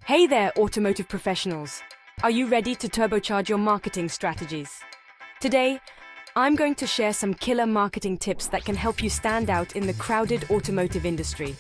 Hey there, automotive professionals. Are you ready to turbocharge your marketing strategies? Today, I'm going to share some killer marketing tips that can help you stand out in the crowded automotive industry.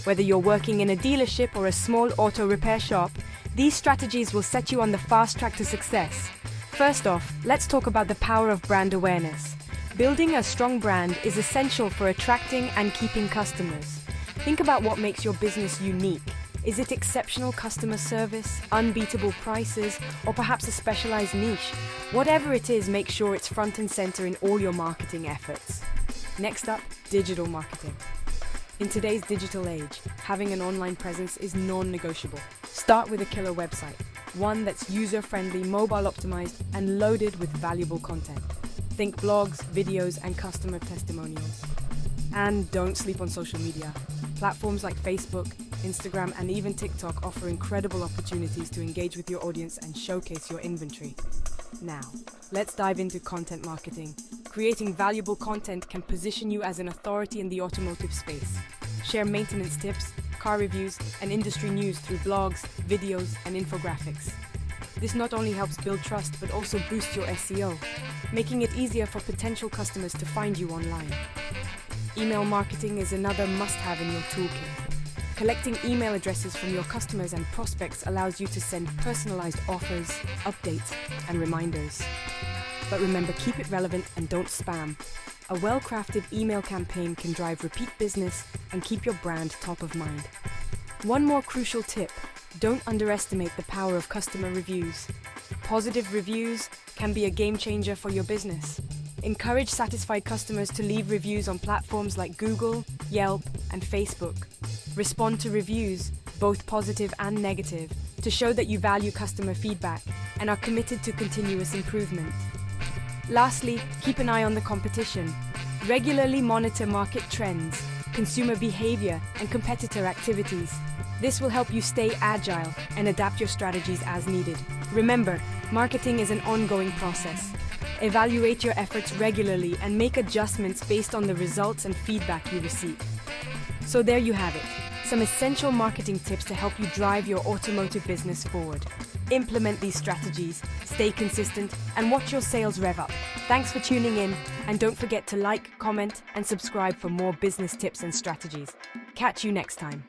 Whether you're working in a dealership or a small auto repair shop, these strategies will set you on the fast track to success. First off, let's talk about the power of brand awareness. Building a strong brand is essential for attracting and keeping customers. Think about what makes your business unique. Is it exceptional customer service, unbeatable prices, or perhaps a specialized niche? Whatever it is, make sure it's front and center in all your marketing efforts. Next up, digital marketing. In today's digital age, having an online presence is non-negotiable. Start with a killer website, one that's user-friendly, mobile-optimized, and loaded with valuable content. Think blogs, videos, and customer testimonials. And don't sleep on social media. Platforms like Facebook, Instagram, and even TikTok offer incredible opportunities to engage with your audience and showcase your inventory. Now, let's dive into content marketing. Creating valuable content can position you as an authority in the automotive space. Share maintenance tips, car reviews, and industry news through blogs, videos, and infographics. This not only helps build trust, but also boosts your SEO, making it easier for potential customers to find you online. Email marketing is another must-have in your toolkit. Collecting email addresses from your customers and prospects allows you to send personalized offers, updates, and reminders. But remember, keep it relevant and don't spam. A well-crafted email campaign can drive repeat business and keep your brand top of mind. One more crucial tip: don't underestimate the power of customer reviews. Positive reviews can be a game changer for your business. Encourage satisfied customers to leave reviews on platforms like Google, Yelp, and Facebook. Respond to reviews, both positive and negative, to show that you value customer feedback and are committed to continuous improvement. Lastly, keep an eye on the competition. Regularly monitor market trends, consumer behavior, and competitor activities. This will help you stay agile and adapt your strategies as needed. Remember, marketing is an ongoing process. Evaluate your efforts regularly and make adjustments based on the results and feedback you receive. So there you have it, some essential marketing tips to help you drive your automotive business forward. Implement these strategies, stay consistent, and watch your sales rev up. Thanks for tuning in, and don't forget to like, comment, and subscribe for more business tips and strategies. Catch you next time.